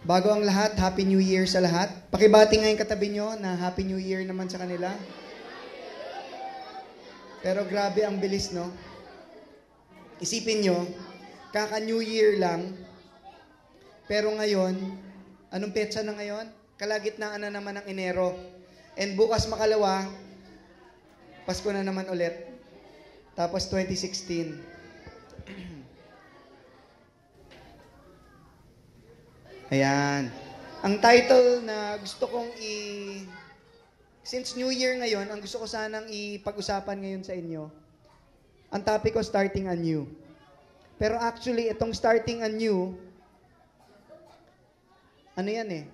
Bago ang lahat, Happy New Year sa lahat. Pakibati nga yung katabi nyo na Happy New Year naman sa kanila. Pero grabe ang bilis, no? Isipin nyo, kaka-New Year lang. Pero ngayon, anong petsa na ngayon? Kalagitnaan na naman ng Enero. And bukas makalawa, Pasko na naman ulit. Tapos 2016. Ayan. Ang title na gusto kong since New Year ngayon, ang gusto ko sanang ipag-usapan ngayon sa inyo, ang topic ko, starting anew. Pero actually, itong starting anew, ano yan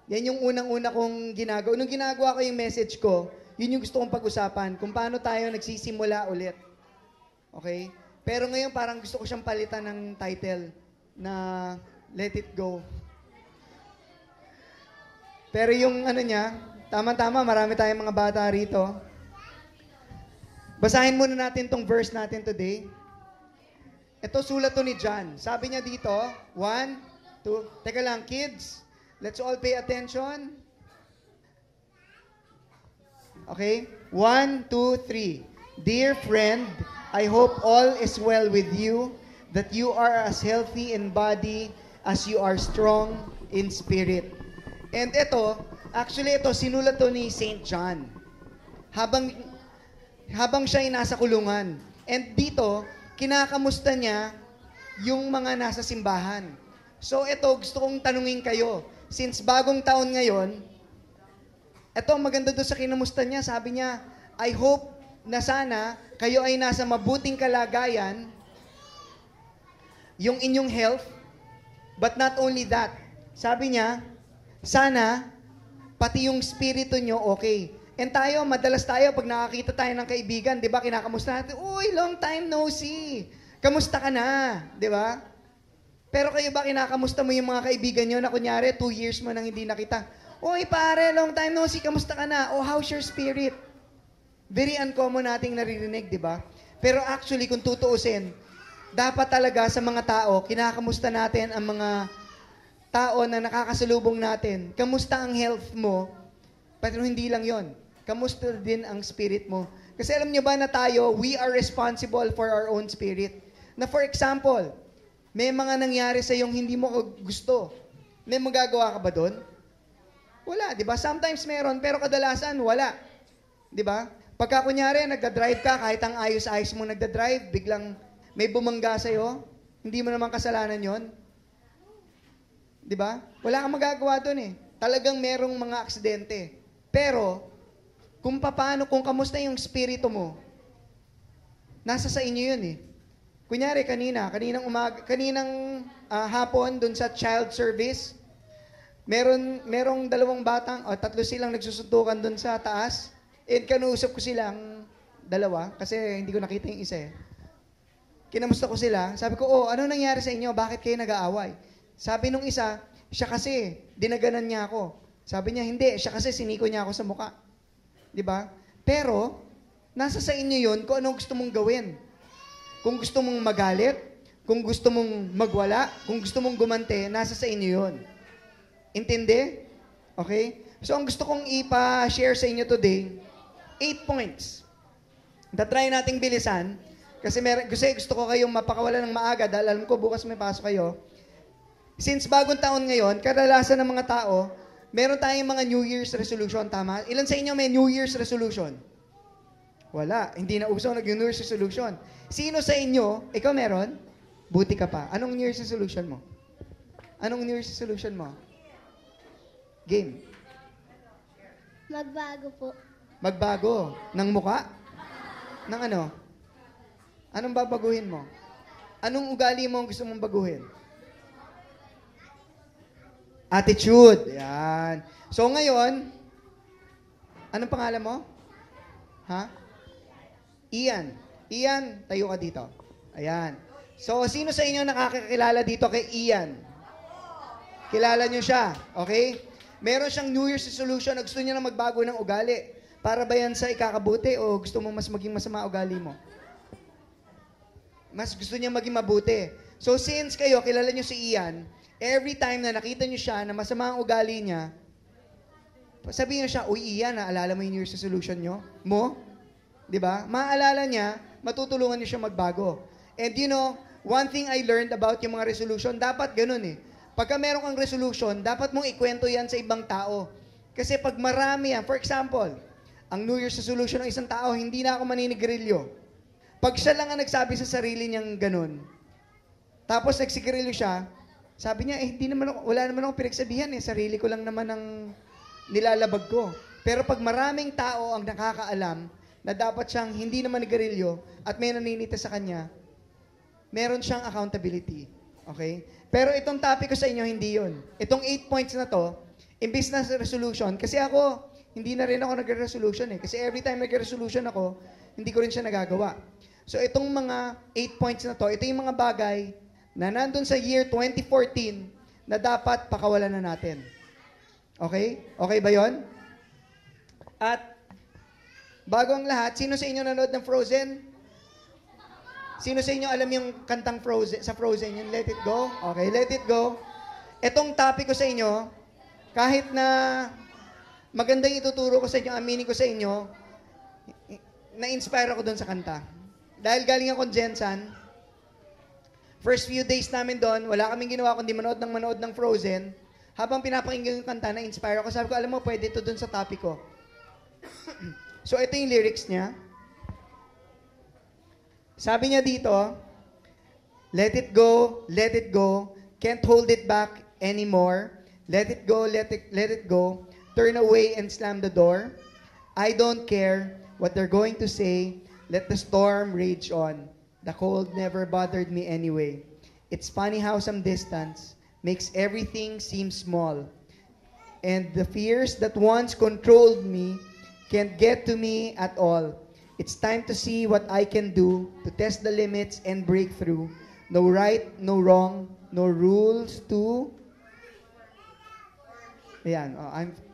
yan yung unang-una kong ginagawa. Nung ginagawa ko yung message ko, yun yung gusto kong pag-usapan, kung paano tayo nagsisimula ulit. Okay? Pero ngayon, parang gusto ko siyang palitan ng title na Let It Go. Pero yung niya, tama-tama, marami tayong mga bata rito. Basahin muna natin tong verse natin today. Ito, sulat to ni John. Sabi niya dito, 1, 2, teka lang, kids, let's all pay attention. Okay? 1, 2, 3. Dear friend, I hope all is well with you, that you are as healthy in body as you are strong in spirit. And ito, sinulat to ni Saint John. Habang siya ay nasa kulungan. And dito, kinakamusta niya yung mga nasa simbahan. So ito, gusto kong tanungin kayo. Since bagong taon ngayon, ito, maganda doon sa kinamusta niya. Sabi niya, I hope na sana kayo ay nasa mabuting kalagayan, yung inyong health. But not only that, sabi niya, sana, pati yung spirito nyo okay. And tayo, madalas tayo, pag nakakita tayo ng kaibigan, di ba, kinakamusta natin, uy, long time no see. Kamusta ka na? Di ba? Pero kayo ba, kinakamusta mo yung mga kaibigan nyo na kunyari, 2 years mo nang hindi nakita? Uy, pare, long time no see, kamusta ka na? Oh, how's your spirit? Very uncommon nating naririnig, di ba? Pero actually, kung tutuusin, dapat talaga sa mga tao, kinakamusta natin ang mga tao na nakakasalubong natin. Kamusta ang health mo? Pero hindi lang yon. Kamusta din ang spirit mo? Kasi alam nyo ba na tayo, we are responsible for our own spirit. Na for example, may mga nangyari sa yung hindi mo gusto. May magagawa ka ba doon? Wala, di ba? Sometimes meron, pero kadalasan wala. Di ba? Pagka kunyari, nagda-drive ka, kahit ang ayos-ayos mo nagda-drive, biglang may bumangga sa'yo, hindi mo naman kasalanan yon. Di ba? Wala kang magagawa doon Talagang merong mga aksidente. Pero, kung kung kamusta yung spirito mo, nasa sa inyo yun Kunyari, kaninang hapon doon sa child service, merong 2 batang, 3 silang nagsusuntukan doon sa taas, and kanuusap ko silang 2, kasi hindi ko nakita yung isa Kinamusta ko sila. Sabi ko, ano nangyari sa inyo? Bakit kayo nag-aaway? Sabi nung isa, siya kasi, dinaganan niya ako. Sabi niya, hindi. Siya kasi, siniko niya ako sa muka. Di ba? Pero, nasa sa inyo yun kung anong gusto mong gawin. Kung gusto mong magalit, kung gusto mong magwala, kung gusto mong gumante, nasa sa inyo yun. Intindi? Okay? So, ang gusto kong ipa-share sa inyo today, 8 points. Try nating bilisan. Kasi gusto ko kayong mapakawalan ng maaga dahil alam ko bukas may pasok kayo. Since bagong taon ngayon, kadalasan ng mga tao, meron tayong mga New Year's resolution, tama? Ilan sa inyo may New Year's resolution? Wala. Hindi na uso nag-New Year's resolution. Sino sa inyo, ikaw meron? Buti ka pa. Anong New Year's resolution mo? Anong New Year's resolution mo? Game. Magbago po. Magbago? Ng muka? Ng ano? Anong babaguhin mo? Anong ugali mo ang gusto mong baguhin? Attitude. Yan. So ngayon, anong pangalan mo? Ha? Ian. Ian, tayo ka dito. Ayan. So, sino sa inyo nakakakilala dito kay Ian? Kilala nyo siya. Okay? Meron siyang New Year's resolution na gusto niya na magbago ng ugali. Para ba yan sa ikakabuti o gusto mo mas maging masama ugali mo? Mas gusto niya maging mabuti. So since kayo, kilala niyo si Ian, Every time na nakita nyo siya na masama ang ugali niya, sabihin nyo siya, uy, Ian, naalala mo yung New Year's resolution nyo? Di ba? Maaalala niya, matutulungan niyo siya magbago. And you know, one thing I learned about yung mga resolution, dapat ganun eh. Pagka meron kang resolution, dapat mong ikwento yan sa ibang tao. Kasi pag marami yan, for example, ang New Year's resolution ng isang tao, hindi na ako maninigrilyo. Pag siya lang ang nagsabi sa sarili niyang ganun, tapos nagsigarilyo siya, sabi niya, hindi naman ako, wala naman akong pinagsabihan eh, sarili ko lang naman ang nilalabag ko. Pero pag maraming tao ang nakakaalam na dapat siyang hindi naman nigarilyo at may naninita sa kanya, meron siyang accountability. Okay? Pero itong topic ko sa inyo, hindi yun. Itong 8 points na to, imbis na resolution, kasi ako, hindi na rin ako nagre-resolution eh. Kasi every time nagre-resolution ako, hindi ko rin siya nagagawa. So itong mga 8 points na to, ito yung mga bagay na nandun sa year 2014 na dapat pakawalan na natin. Okay? Okay ba yon? At bago ang lahat, sino sa inyo nanood ng Frozen? Sino sa inyo alam yung kantang Frozen, sa Frozen, yung Let It Go? Okay, Let It Go. Itong topic ko sa inyo, kahit na magandang ituturo ko sa inyo, aminin ko sa inyo, na-inspire ako doon sa kanta. Dahil galing akong Jensan, first few days namin doon, wala kaming ginawa kundi manood ng Frozen. Habang pinapakinggan yung kanta, na-inspire ako. Sabi ko, alam mo, pwede ito doon sa topic ko. So, ito yung lyrics niya. Sabi niya dito, let it go, can't hold it back anymore. Let it go, let it go. Turn away and slam the door. I don't care what they're going to say. Let the storm rage on. The cold never bothered me anyway. It's funny how some distance makes everything seem small. And the fears that once controlled me can't get to me at all. It's time to see what I can do to test the limits and break through. No right, no wrong, no rules to... Ayan,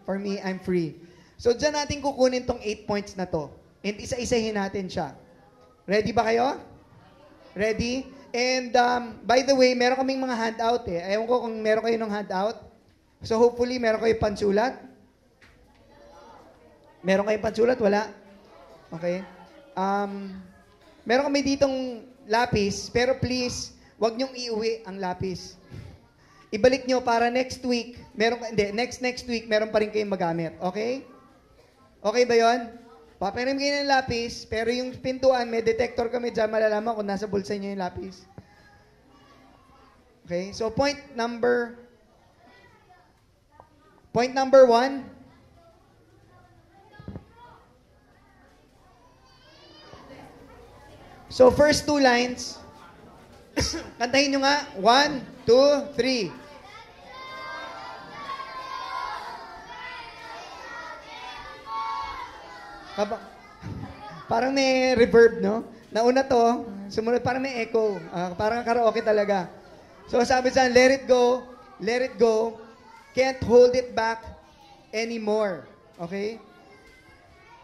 for me, I'm free. So, dyan natin kukunin tong 8 points na to. And isa-isahin natin siya. Ready ba kayo? Ready? And by the way, meron kaming mga handout eh. Ayaw ko kung meron kayo ng handout. So hopefully, meron kayo pansulat. Meron kayo pansulat? Wala? Okay. Meron kami ditong lapis, pero please, wag niyong iuwi ang lapis. Ibalik niyo para next week, next week, meron pa rin kayong magamit. Okay? Okay ba yon? Papiram kayo ng lapis, pero yung pintuan, may detector kami dyan, malalaman kung nasa bulsa niyo yung lapis. Okay? So, point number 1. So, first 2 lines, kantahin nyo nga. 1, 2, 3. Parang may reverb, no? Nauna to, sumunod parang may echo. Parang karaoke talaga. So sabi sa let it go, can't hold it back anymore. Okay?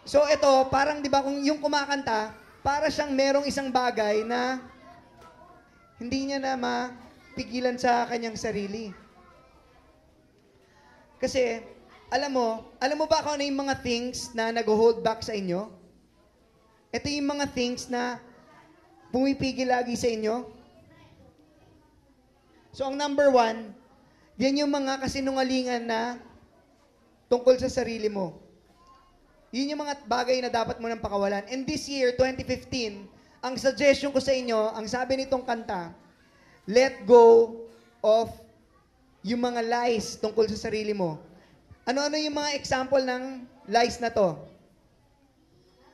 So ito, parang di ba kung yung kumakanta, para siyang merong isang bagay na hindi niya na mapigilan sa kanyang sarili. Kasi, alam mo ba kung ano yung mga things na nag-hold back sa inyo? Ito yung mga things na pumipigil lagi sa inyo. So, ang number 1, yan yung mga kasinungalingan na tungkol sa sarili mo. Yun yung mga bagay na dapat mo nang pakawalan. And this year, 2015, ang suggestion ko sa inyo, ang sabi nitong kanta, let go of yung mga lies tungkol sa sarili mo. Ano-ano yung mga example ng lies na to?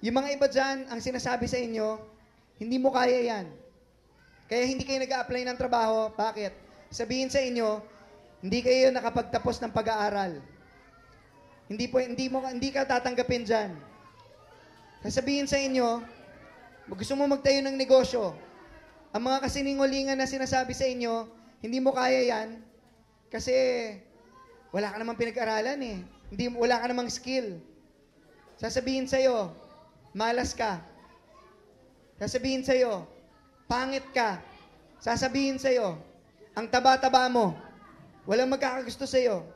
Yung mga iba dyan, ang sinasabi sa inyo, hindi mo kaya yan. Kaya hindi kayo nag-a-apply ng trabaho. Bakit? Sabihin sa inyo, hindi kayo nakapagtapos ng pag-aaral. Hindi ka tatanggapin dyan. Sasabihin sa inyo, gusto mo magtayo ng negosyo. Ang mga kasiningulingan na sinasabi sa inyo, hindi mo kaya yan kasi wala ka namang pinag-aralan eh. Wala ka namang skill. Sasabihin sa'yo, malas ka. Sasabihin sa'yo, pangit ka. Sasabihin sa'yo, ang taba-taba mo. Walang magkakagusto sa'yo.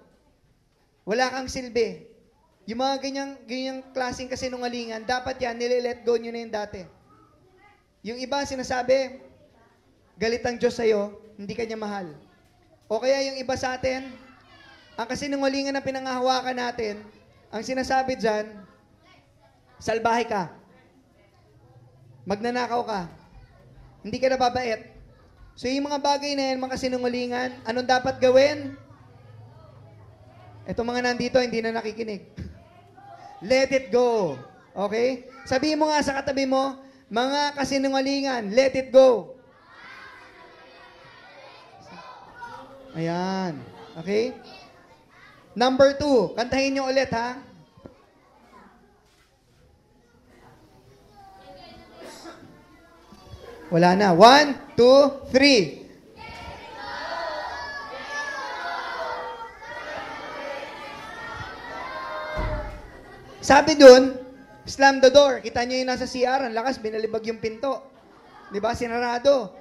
Wala kang silbi. Yung mga ganyang klaseng kasinungalingan, dapat yan, nililet go nyo na yung dati. Yung iba sinasabi, galit ang Diyos sa'yo, hindi ka niya mahal. O kaya yung iba sa atin, ang kasinungalingan na pinangahawakan natin, ang sinasabi dyan, salbahe ka. Magnanakaw ka. Hindi ka nababait. So yung mga bagay na yan, mga kasinungalingan, anong dapat gawin? Itong mga nandito, hindi na nakikinig. Let it go. Okay? Sabihin mo nga sa katabi mo, mga kasinungalingan, let it go. Ayan. Okay? Number 2, kantahin nyo ulit, ha? Wala na. 1, 2, 3. Sabi dun, slam the door. Kita nyo yung nasa CR, ang lakas, binalibag yung pinto. Di ba? Sinarado.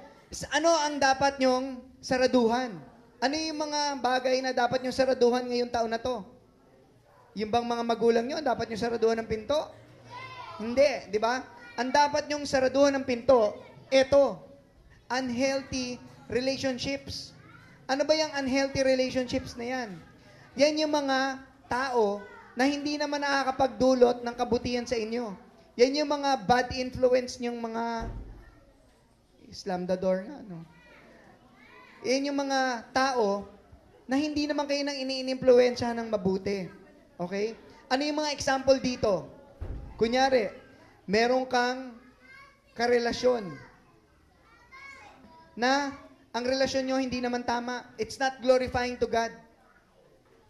Ano ang dapat nyong saraduhan? Ano yung mga bagay na dapat nyong saraduhan ngayong taon na to? Yung bang mga magulang nyo, dapat nyong saraduhan ng pinto? Hindi, di ba? Ang dapat nyong saraduhan ng pinto, ito, unhealthy relationships. Ano ba yung unhealthy relationships na yan? Yan yung mga tao na hindi naman nakakapagdulot ng kabutihan sa inyo. Yan yung mga bad influence nyong mga slam the door nga, no? Yan yung mga tao na hindi naman kayo nang ini-influensya ng mabuti. Okay? Ano yung mga example dito? Kunyari, meron kang karelasyon na ang relasyon nyo hindi naman tama. It's not glorifying to God.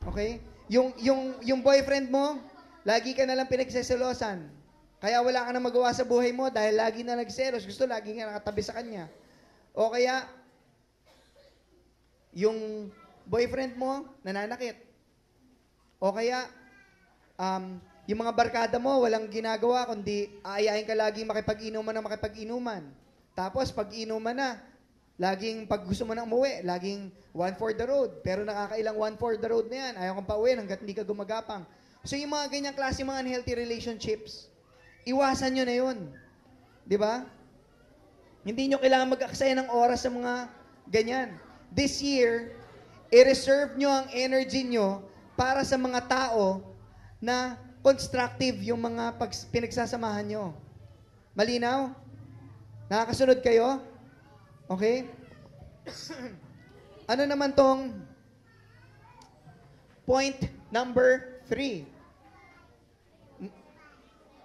Okay? Yung boyfriend mo, lagi ka nalang pinagseselosan. Kaya wala ka na magawa sa buhay mo dahil lagi na nagselos. Gusto lagi nga nakatabi sa kanya. O kaya, yung boyfriend mo, nananakit. O kaya, yung mga barkada mo, walang ginagawa, kundi aayain ka lagi makipag-inuman na makipag-inuman. Tapos, pag inuman na, laging pag gusto mo nang umuwi, laging one for the road. Pero nakakailang one for the road na yan. Ayaw kong pauwi hanggat hindi ka gumagapang. So yung mga ganyang klase, mga unhealthy relationships, iwasan nyo na yun. Di ba? Hindi nyo kailangan mag-aksaya ng oras sa mga ganyan. This year, i-reserve nyo ang energy nyo para sa mga tao na constructive yung mga pinagsasamahan nyo. Malinaw? Nakakasunod kayo? Okay? Ano naman tong point number 3?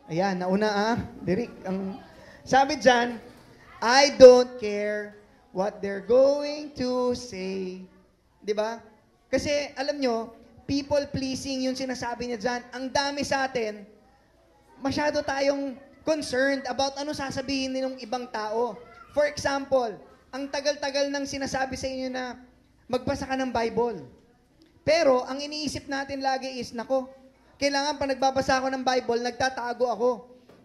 Ayan, nauna Derek. Sabi dyan, I don't care what they're going to say. Diba? Kasi, alam nyo, people pleasing yung sinasabi niya dyan. Ang dami sa atin, masyado tayong concerned about ano sasabihin ng ibang tao. For example, ang tagal-tagal nang sinasabi sa inyo na magbasa ka ng Bible. Pero, ang iniisip natin lagi is, nako, kailangan pa nagbabasa ako ng Bible, nagtatago ako.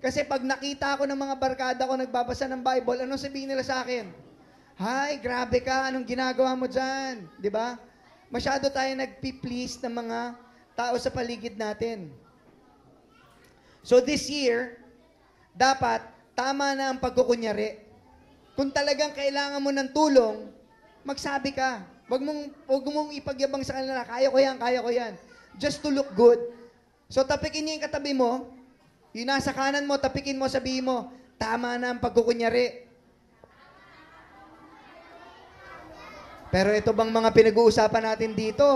Kasi pag nakita ako ng mga barkada ko nagbabasa ng Bible, anong sabihin nila sa akin? Hay, grabe ka, anong ginagawa mo dyan? Di ba? Masyado tayo nagpi-please ng mga tao sa paligid natin. So this year, dapat tama na ang pagkukunyari. Kung talagang kailangan mo ng tulong, magsabi ka. Huwag mong ipagyabang sa kanila, kaya ko yan. Just to look good. So tapikin niyo yung katabi mo, yung nasa kanan mo, tapikin mo, sabihin mo, tama na ang pagkukunyari. Pero ito bang mga pinag-uusapan natin dito,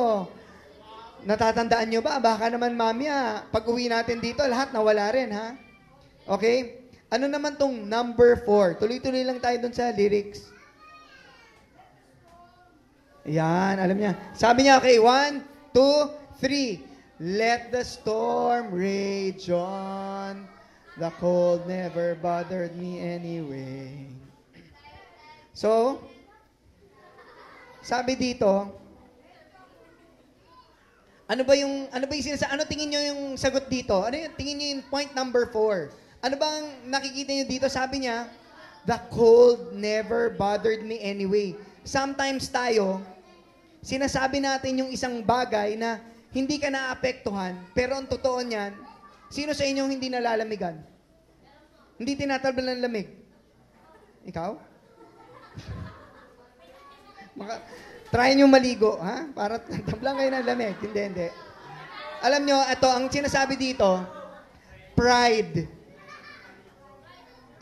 natatandaan nyo ba? Baka naman mamaya, pag uwi natin dito, lahat nawala rin, ha? Okay? Ano naman tong number 4? Tuloy-tuloy lang tayo dun sa lyrics. Ayan, alam niya. Sabi niya, okay, 1, 2, 3. Let the storm rage on. The cold never bothered me anyway. So, sabi dito, ano tingin niyo yung sagot dito? Tingin niyo yung point number 4? Ano bang nakikita niyo dito? Sabi niya, the cold never bothered me anyway. Sometimes tayo, sinasabi natin yung isang bagay na hindi ka naapektuhan, pero ang totoo niyan, sino sa inyong hindi nalalamigan? Hindi tinatalban ng lamig? Ikaw? Try nyo maligo, ha? Para tablang kayo ng lamig. Hindi. Alam nyo, ito, ang sinasabi dito, pride.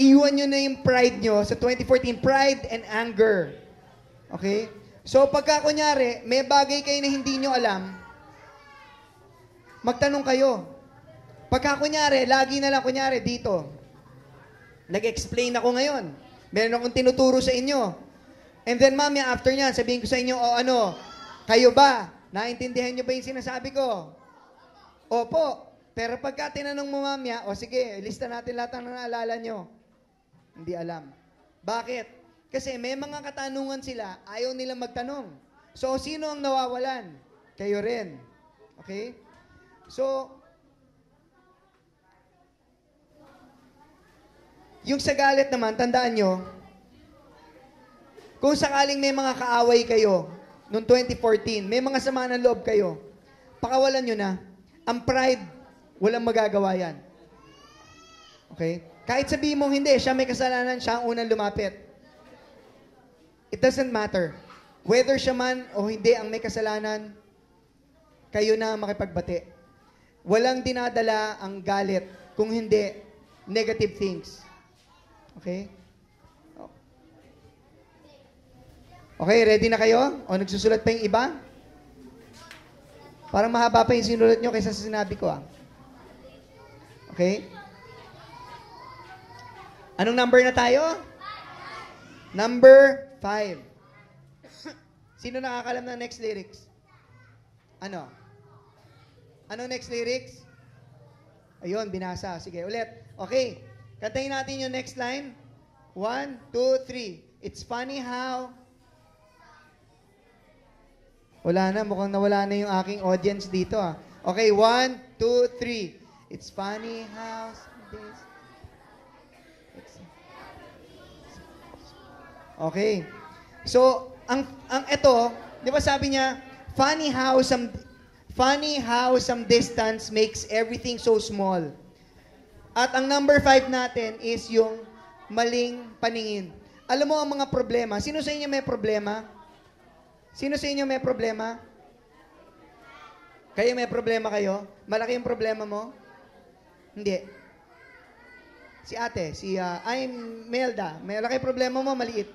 Iwan nyo na yung pride nyo sa 2014, pride and anger. Okay? So, pagka kunyari, may bagay kayo na hindi nyo alam, magtanong kayo. Pagka kunyari, lagi na lang kunyari dito, nag-explain ako ngayon. Meron akong tinuturo sa inyo. And then, mamaya, after nyan, sabihin ko sa inyo, kayo ba? Naintindihan nyo ba yung sinasabi ko? Opo. Pero pagka tinanong mo mamaya, sige, lista natin lahat ng naalala nyo. Hindi alam. Bakit? Kasi may mga katanungan sila, ayaw nilang magtanong. So, sino ang nawawalan? Kayo rin. Okay? So, yung sa galit naman, tandaan nyo, kung sakaling may mga kaaway kayo, noong 2014, may mga sama ng loob kayo, pakawalan nyo na. Ang pride, walang magagawa yan. Okay? Kahit sabihin mong hindi, siya may kasalanan, siya ang unang lumapit. It doesn't matter. Whether siya man o hindi ang may kasalanan, kayo na makipagbati. Walang dinadala ang galit kung hindi negative things. Okay? Okay, ready na kayo? O nagsusulat pa yung iba? Parang mahaba pa yung sinulat nyo kaysa sa sinabi ko, Okay? Anong number na tayo? Number 5. Sino nakakalam ng next lyrics? Ano? Ano next lyrics? Ayun, binasa. Sige, ulit. Okay. Kantayin natin yung next line. 1, 2, 3. It's funny how... Wala na, mukhang nawala na yung aking audience dito, Okay, 1, 2, 3. It's funny how... Okay. So, ang ito, 'di ba sabi niya, funny how some distance makes everything so small. At ang number 5 natin is yung maling paningin. Alam mo ang mga problema. Sino sa inyo may problema? Sino sa inyo may problema? Kayo may problema kayo? Malaki yung problema mo? Hindi. Si ate, I'm Melda. Malaki problema mo, maliit.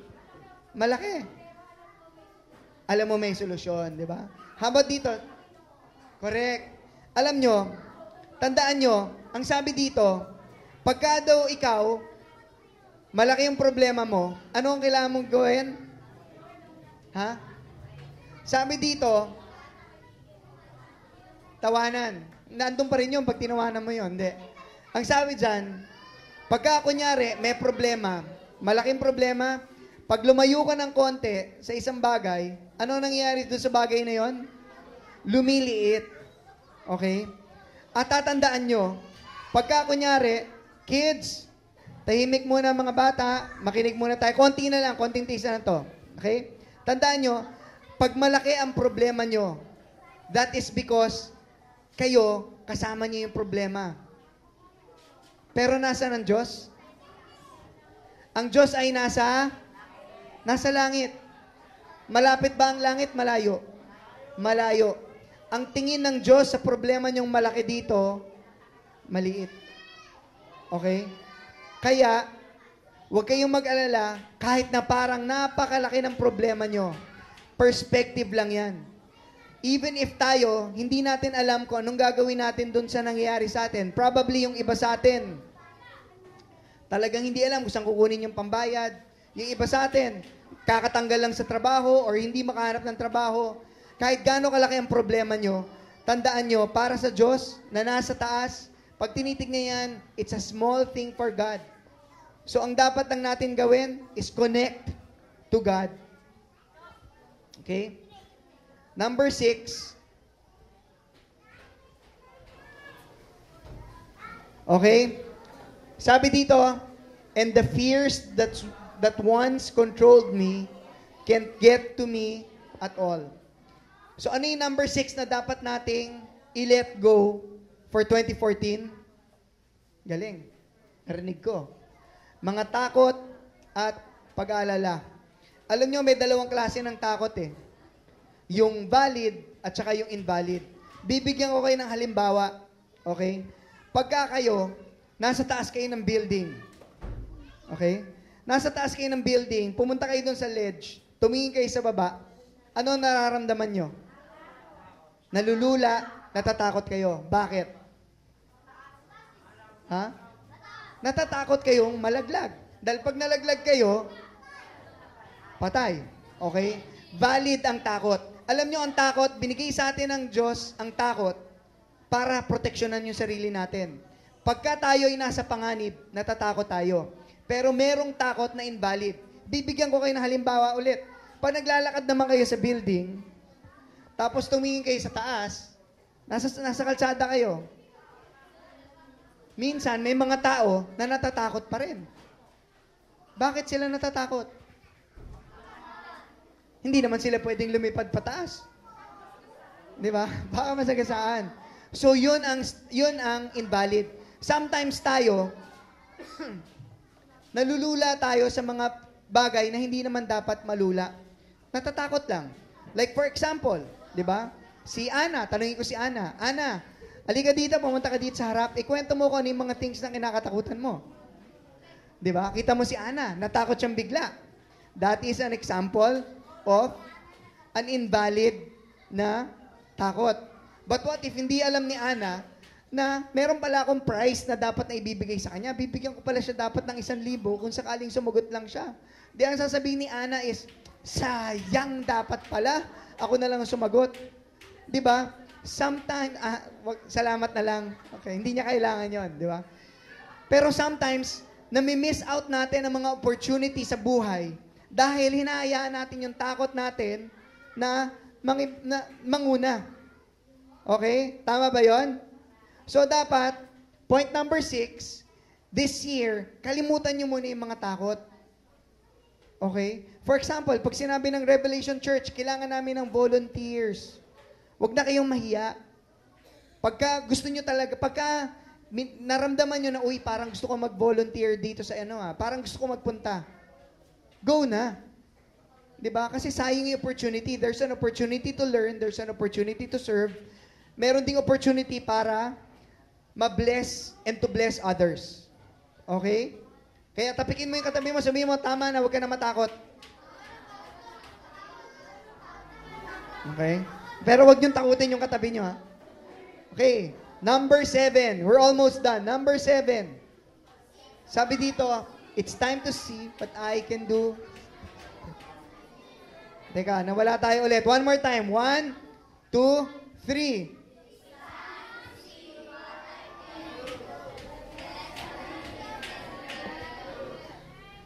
Malaki. Alam mo may solusyon, di ba? How about dito? Correct. Alam nyo, tandaan nyo, ang sabi dito, pagka daw ikaw, malaki yung problema mo, ano ang kailangan mong gawin? Ha? Sabi dito, tawanan. Nandun pa rin yun pag tinawanan mo yun. Hindi. Ang sabi dyan, pagka kunyari may problema, malaking problema, pag lumayo ka ng konti sa isang bagay, ano nangyayari doon sa bagay na yon? Lumiliit. Okay? At tatandaan nyo, pagka kunyari, kids, tahimik muna mga bata, makinig muna tayo. Konti na lang, konting tisa na to. Okay? Tandaan nyo, pag malaki ang problema nyo, that is because kayo, kasama nyo yung problema. Pero nasa ng Diyos? Ang Diyos ay nasa langit. Malapit ba ang langit? Malayo. Malayo. Ang tingin ng Diyos sa problema niyong malaki dito, maliit. Okay? Kaya, huwag kayong mag-alala, kahit na parang napakalaki ng problema niyo, perspective lang yan. Even if tayo, hindi natin alam kung anong gagawin natin dun sa nangyayari sa atin. Probably yung iba sa atin, talagang hindi alam kung saan kukunin yung pambayad. Yung iba sa atin, kakatanggal lang sa trabaho or hindi makahanap ng trabaho. Kahit gaano kalaki ang problema nyo, tandaan nyo, para sa Diyos na nasa taas, pag tinitignan yan, it's a small thing for God. So, ang dapat lang natin gawin is connect to God. Okay? Number 6. Okay? Sabi dito, and the fears that once controlled me can't get to me at all. So ano yung number 6 na dapat nating i-let go for 2014? Galing. Narinig ko. Mga takot at pag-aalala. Alam nyo, may dalawang klase ng takot eh. Yung valid at saka yung invalid. Bibigyan ko kayo ng halimbawa. Okay? Pagka kayo, nasa taas kayo ng building. Okay? Nasa taas kayo ng building, pumunta kayo doon sa ledge, tumingin kayo sa baba, ano nararamdaman nyo? Nalulula, natatakot kayo. Bakit? Ha? Natatakot kayong malaglag. Dahil pag nalaglag kayo, patay. Okay? Valid ang takot. Alam nyo, ang takot, binigay sa atin ng Diyos ang takot para proteksyonan yung sarili natin. Pagka tayo ay nasa panganib, natatakot tayo. Pero merong takot na invalid. Bibigyan ko kayo ng halimbawa ulit. Pag naglalakad naman kayo sa building, tapos tumingin kayo sa taas, nasa kalsada kayo. Minsan, may mga tao na natatakot pa rin. Bakit sila natatakot? Hindi naman sila pwedeng lumipad pataas. Di ba? Baka masagasaan. So, yun ang invalid. Sometimes tayo, nalulula tayo sa mga bagay na hindi naman dapat malula. Natatakot lang. Like for example, di ba? Si Ana, tanungin ko si Ana, Ana, halika dito, pumunta ka dito sa harap, ikwento mo ko ano yung mga things na kinakatakutan mo. Di ba? Kita mo si Ana, natakot siyang bigla. That is an example of an invalid na takot. But what if hindi alam ni Ana na meron pala akong prize na dapat na ibibigay sa kanya? Bibigyan ko pala siya dapat ng 1,000 kung sakaling sumagot lang siya. Di ang sasabihin ni Ana is, sayang dapat pala. Ako na lang ang sumagot. Di ba? Sometimes, salamat na lang. Okay, hindi niya kailangan yon, di ba? Pero sometimes, nami-miss out natin ang mga opportunity sa buhay dahil hinahayaan natin yung takot natin na manguna. Okay? Tama ba yon? So, dapat, point number 6, this year, kalimutan nyo muna yung mga takot. Okay? For example, pag sinabi ng Revelation Church, kailangan namin ng volunteers. Huwag na kayong mahiya. Pagka gusto nyo talaga, pagka naramdaman nyo na, uy, parang gusto ko mag-volunteer dito sa parang gusto ko magpunta. Go na. Diba? Kasi sayang yung opportunity. There's an opportunity to learn. There's an opportunity to serve. Meron ding opportunity para ma-bless and to bless others. Okay? Kaya tapikin mo yung katabi mo, sabihin mo, tama na, huwag ka na matakot. Okay? Pero huwag niyong takutin yung katabi niyo, ha? Okay. Number 7. We're almost done. Number 7. Sabi dito, it's time to see what I can do. Teka, nawala tayo ulit. One more time. 1, 2, 3.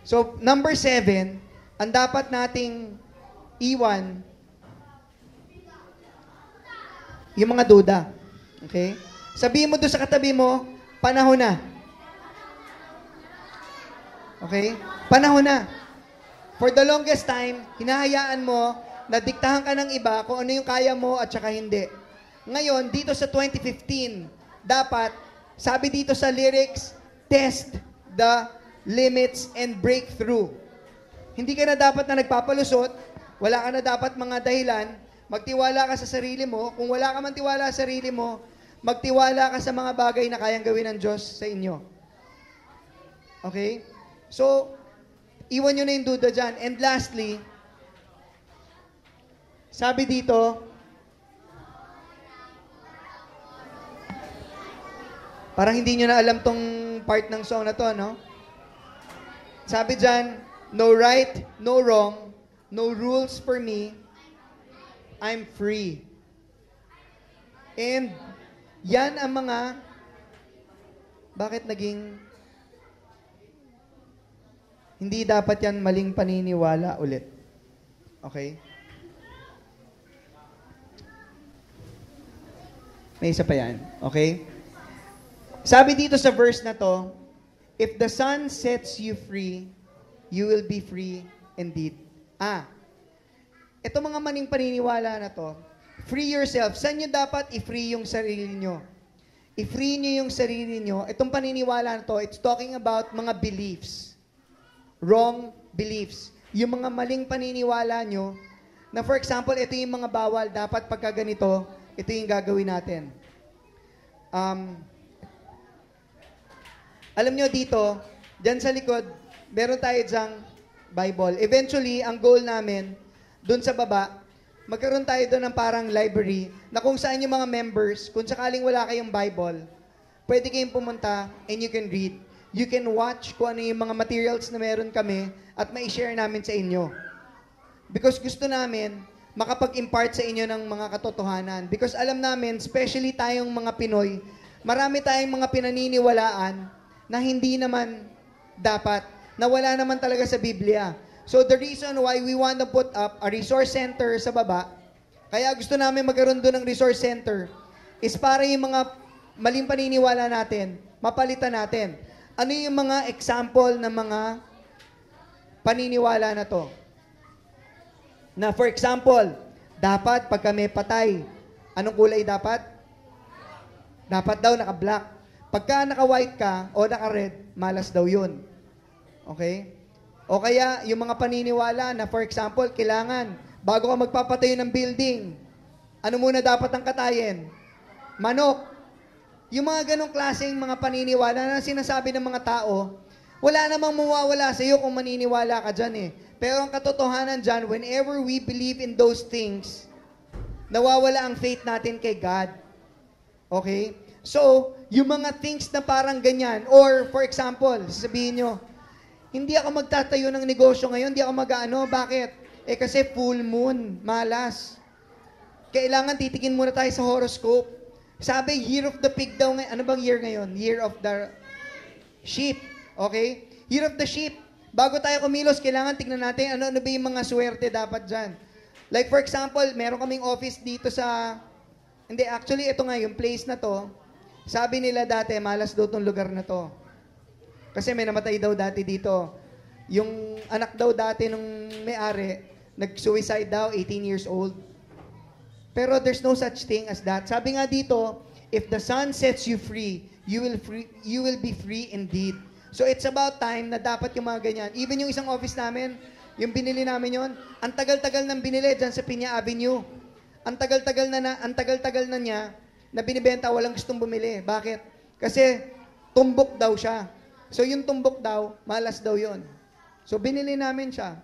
So, number 7, ang dapat nating iwan, yung mga duda. Okay? Sabihin mo doon sa katabi mo, panahon na. Okay? Panahon na. For the longest time, hinahayaan mo na diktahan ka ng iba kung ano yung kaya mo at saka hindi. Ngayon, dito sa 2015, dapat, sabi dito sa lyrics, test the limits and breakthrough. Hindi ka na dapat na nagpapalusot, wala ka na dapat mga dahilan, magtiwala ka sa sarili mo. Kung wala ka man tiwala sa sarili mo, magtiwala ka sa mga bagay na kayang gawin ng Diyos sa inyo. Okay? So, iwan nyo na yung duda dyan. And lastly, sabi dito, parang hindi nyo na alam tong part ng song na to, no? Sabi dyan, no right, no wrong, no rules for me, I'm free. And yan ang mga, bakit naging, hindi dapat yan maling paniniwala ulit. Okay? May isa pa yan. Okay? Sabi dito sa verse na to, if the Son sets you free, you will be free indeed. Ito mga maning paniniwala na to, Free yourself. Saan nyo dapat i-free yung sarili nyo? I-free nyo yung sarili nyo. Itong paniniwala na to, it's talking about mga beliefs. Wrong beliefs. Yung mga maling paniniwala nyo, na for example, ito yung mga bawal, dapat pagka ganito, ito yung gagawin natin. Alam nyo dito, dyan sa likod, meron tayo dyang Bible. Eventually, ang goal namin, dun sa baba, magkaroon tayo doon ng parang library na kung saan yung mga members, kung sakaling wala kayong Bible, pwede kayong pumunta and you can read. You can watch kung ano yung mga materials na meron kami at ma-share namin sa inyo. Because gusto namin makapag-impart sa inyo ng mga katotohanan. Because alam namin, especially tayong mga Pinoy, marami tayong mga pinaniniwalaan na hindi naman dapat, na wala naman talaga sa Biblia. So the reason why we want to put up a resource center sa baba, kaya gusto namin magkaroon doon ng resource center, is para yung mga maling paniniwala natin, mapalitan natin. Ano yung mga example ng mga paniniwala na to? Na for example, dapat pag kami patay, anong kulay dapat? Dapat daw naka-black. Pagka naka-white ka o naka-red, malas daw yun. Okay? O kaya, yung mga paniniwala na, for example, kailangan, bago ka magpapatayo ng building, ano muna dapat ang katayin? Manok. Yung mga ganong klaseng mga paniniwala na sinasabi ng mga tao, wala namang mawawala sa iyo kung maniniwala ka dyan eh. Pero ang katotohanan dyan, whenever we believe in those things, nawawala ang faith natin kay God. Okay? So, yung mga things na parang ganyan, or for example, sasabihin nyo, hindi ako magtatayo ng negosyo ngayon, hindi ako mag-ano. Bakit? Eh kasi full moon, malas. Kailangan titikin muna tayo sa horoscope. Sabi, year of the pig daw ngayon. Ano bang year ngayon? Year of the sheep. Okay? Year of the sheep. Bago tayo kumilos, kailangan tignan natin ano ba yung mga swerte dapat dyan. Like for example, meron kaming office dito sa... Hindi, actually, ito nga, yung place na to, sabi nila dati, malas daw tong lugar na to. Kasi may namatay daw dati dito. Yung anak daw dati nung may-ari, nag-suicide daw, 18 years old. Pero there's no such thing as that. Sabi nga dito, if the Son sets you free, you will be free indeed. So it's about time na dapat yung mga ganyan. Even yung isang office namin, yung binili namin yon, ang tagal-tagal nang binili dyan sa Piña Avenue. Ang tagal-tagal na niya na binibenta, walang gustong bumili. Bakit? Kasi tumbok daw siya. So yung tumbok daw, malas daw yon. So binili namin siya.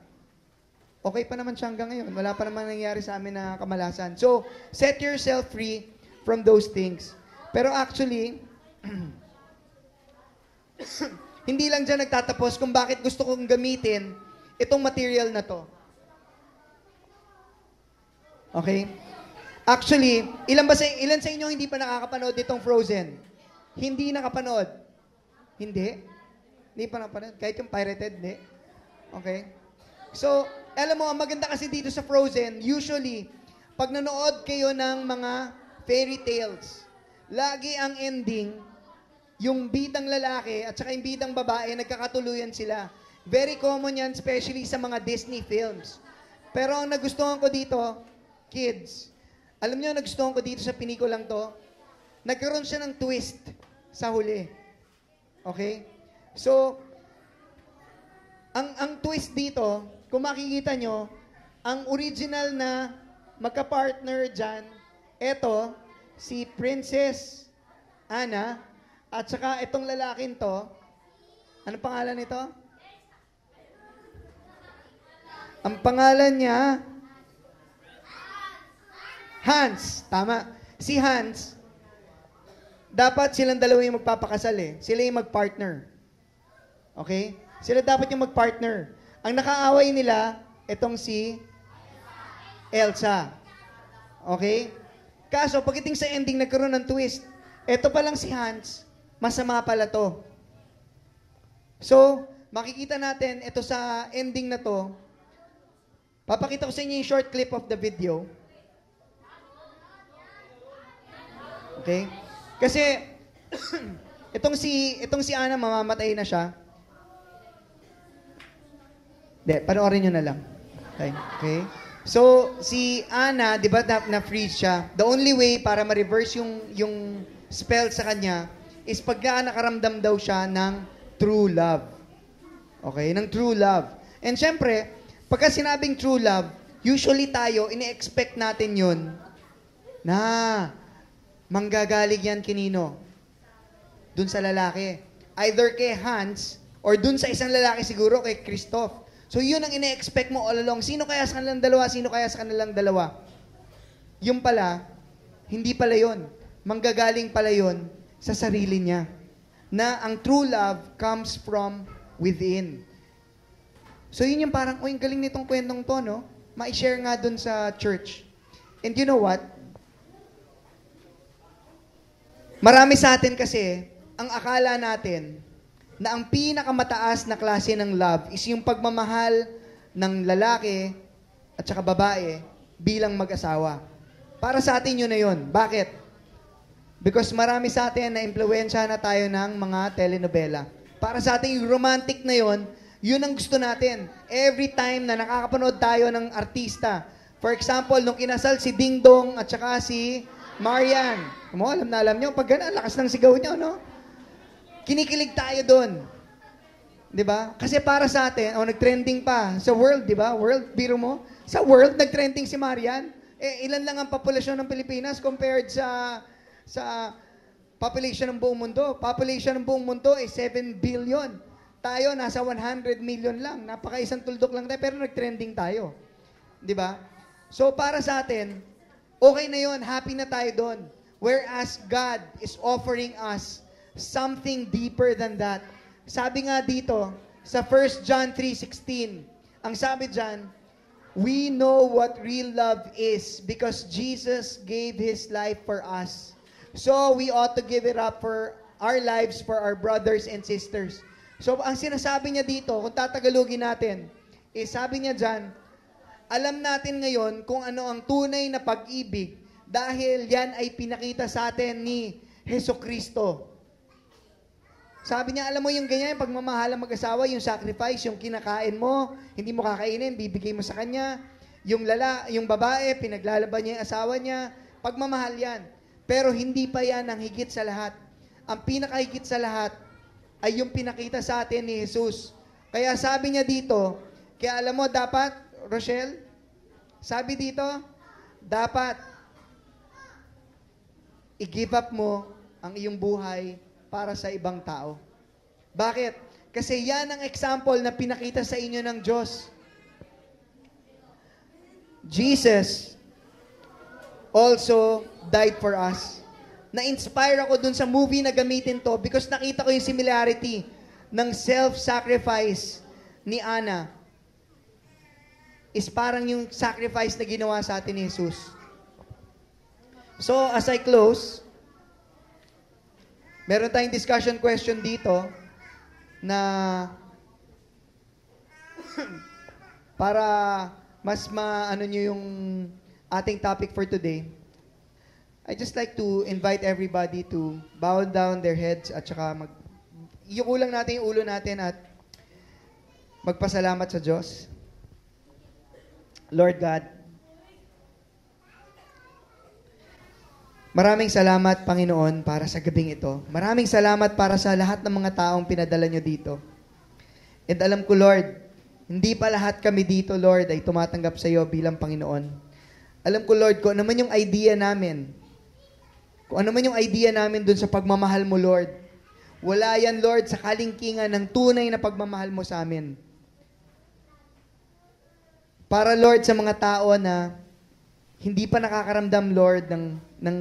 Okay pa naman siya hanggang ngayon. Wala pa naman nangyari sa amin na kamalasan. So, set yourself free from those things. Pero actually, hindi lang dyan nagtatapos kung bakit gusto kong gamitin itong material na to. Okay? Actually, ilan sa inyo hindi pa nakakapanood itong Frozen? Hindi nakapanood? Hindi? Hindi pa nakapanood? Kahit yung pirated, hindi? Okay? So, alam mo, ang maganda kasi dito sa Frozen, usually, pag nanood kayo ng mga fairy tales, lagi ang ending, yung bidang lalaki at saka yung bidang babae, nagkakatuluyan sila. Very common yan, especially sa mga Disney films. Pero ang nagustuhan ko dito, kids, alam niyo, nagustuhan ko dito sa pinikulang to, nagkaroon siya ng twist sa huli. Okay? So, ang twist dito, kung makikita nyo, ang original na magka-partner dyan, eto, si Princess Anna, at saka itong lalaking to, anong pangalan nito? Ang pangalan niya, Hans. Tama. Si Hans, dapat silang dalawa yung magpapakasal eh. Sila yung mag-partner. Okay? Sila dapat yung mag-partner. Ang nakaaway nila, itong si Elsa. Okay? Kaso, pagdating sa ending, nagkaroon ng twist. Ito pa lang si Hans, masama pala to. So, makikita natin, ito sa ending na to, papakita ko sa inyo yung short clip of the video. Okay? Kasi, itong si Ana, mamamatay na siya. Hindi, panoorin nyo na lang. Okay? So, si Ana, di ba, na-freeze siya. The only way para ma-reverse yung spell sa kanya is pagka nakaramdam daw siya ng true love. Okay? Ng true love. And syempre, pagka sinabing true love, usually tayo, ine-expect natin yun na manggagaling yan kinino? Dun sa lalaki. Either kay Hans or dun sa isang lalaki siguro, kay Christoph. So yun ang ine-expect mo all along. Sino kaya sa kanilang dalawa? Sino kaya sa kanilang dalawa? Yung pala, hindi pala yun. Manggagaling pala yun sa sarili niya. Na ang true love comes from within. So yun yung parang, yung galing nitong kwentong to, no? Ma-share nga dun sa church. And you know what? Marami sa atin kasi, ang akala natin, na ang pinakamataas na klase ng love is yung pagmamahal ng lalaki at saka babae bilang mag-asawa. Para sa atin yun na yun. Bakit? Because marami sa atin na impluwensya na tayo ng mga telenovela. Para sa atin yung romantic na yun, yun ang gusto natin. Every time na nakakapanood tayo ng artista. For example, nung kinasal si Ding Dong at saka si Marian. Alam na alam nyo, pag gano'n, lakas ng sigaw nyo, no? Kinikilig tayo doon. 'Di ba? Kasi para sa atin, nag-trending pa sa world, 'di ba? World, biro mo. Sa world nag-trending si Marian. Ilan lang ang populasyon ng Pilipinas compared sa population ng buong mundo. Population ng buong mundo ay 7 billion. Tayo nasa 100 million lang. Napaka-isang tuldok lang tayo pero nag-trending tayo. 'Di ba? So para sa atin, okay na 'yon, happy na tayo doon. Whereas God is offering us something deeper than that. Sabi nga dito, sa 1 John 3:16, ang sabi dyan, we know what real love is because Jesus gave His life for us. So, we ought to give it up for our lives, for our brothers and sisters. So, ang sinasabi niya dito, kung tatagalogin natin, sabi niya dyan, alam natin ngayon kung ano ang tunay na pag-ibig dahil yan ay pinakita sa atin ni Jesucristo. Sabi niya, alam mo yung ganyan, yung pagmamahal ng mag-asawa, yung sacrifice, yung kinakain mo, hindi mo kakainin, bibigay mo sa kanya. Yung babae, pinaglalaban niya yung asawa niya. Pagmamahal yan. Pero hindi pa yan ang higit sa lahat. Ang pinakahigit sa lahat ay yung pinakita sa atin ni Jesus. Kaya sabi niya dito, kaya alam mo, dapat, Rochelle, sabi dito, dapat i-give up mo ang iyong buhay para sa ibang tao. Bakit? Kasi yan ang example na pinakita sa inyo ng Diyos. Jesus also died for us. Na-inspire ako dun sa movie na gamitin to because nakita ko yung similarity ng self-sacrifice ni Ana is parang yung sacrifice na ginawa sa atin ni Jesus. So, as I close, meron tayong discussion question dito na para mas maano nyo yung ating topic for today. I just like to invite everybody to bow down their heads at saka iyukulang natin yung ulo natin at magpasalamat sa Diyos. Lord God, maraming salamat, Panginoon, para sa gabing ito. Maraming salamat para sa lahat ng mga taong pinadala nyo dito. And alam ko, Lord, hindi pa lahat kami dito, Lord, ay tumatanggap sa iyo bilang Panginoon. Alam ko, Lord, kung ano man yung idea namin, kung ano man yung idea namin dun sa pagmamahal mo, Lord, wala yan, Lord, sa kalingkingan ng tunay na pagmamahal mo sa amin. Para, Lord, sa mga tao na hindi pa nakakaramdam, Lord, ng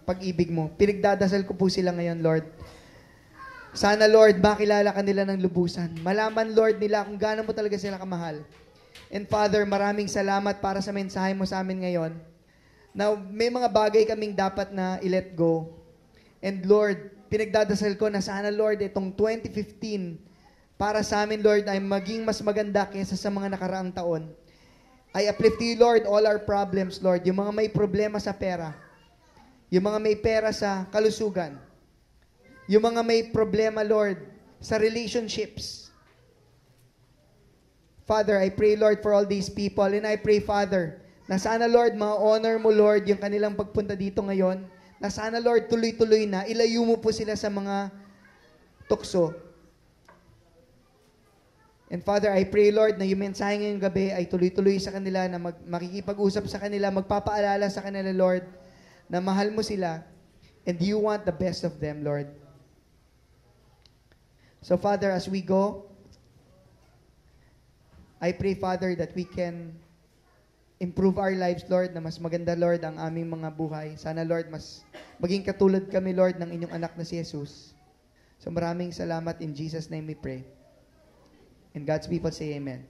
pag-ibig mo. Pinagdadasal ko po sila ngayon, Lord. Sana, Lord, makilala ka nila ng lubusan. Malaman, Lord, nila kung gaano mo talaga sila kamahal. And Father, maraming salamat para sa mensahe mo sa amin ngayon. Now, may mga bagay kaming dapat na i-let go. And Lord, pinagdadasal ko na sana, Lord, itong 2015, para sa amin, Lord, ay maging mas maganda kaysa sa mga nakaraang taon. I uplift to you, Lord, all our problems, Lord. Yung mga may problema sa pera. Yung mga may pera sa kalusugan. Yung mga may problema, Lord, sa relationships. Father, I pray, Lord, for all these people. And I pray, Father, Na sana, Lord, ma-honor mo, Lord, yung kanilang pagpunta dito ngayon. Na sana, Lord, tuloy-tuloy na. Ilayo mo po sila sa mga tukso. And Father, I pray, Lord, na yung mensahe ngayong gabi ay tuloy-tuloy sa kanila, na makikipag-usap sa kanila, magpapaalala sa kanila, Lord, na mahal mo sila, and you want the best of them, Lord. So, Father, as we go, I pray, Father, that we can improve our lives, Lord, na mas maganda, Lord, ang aming mga buhay. Sana, Lord, mas maging katulad kami, Lord, ng inyong anak na si Jesus. So, maraming salamat. In Jesus' name we pray. And God's people say amen.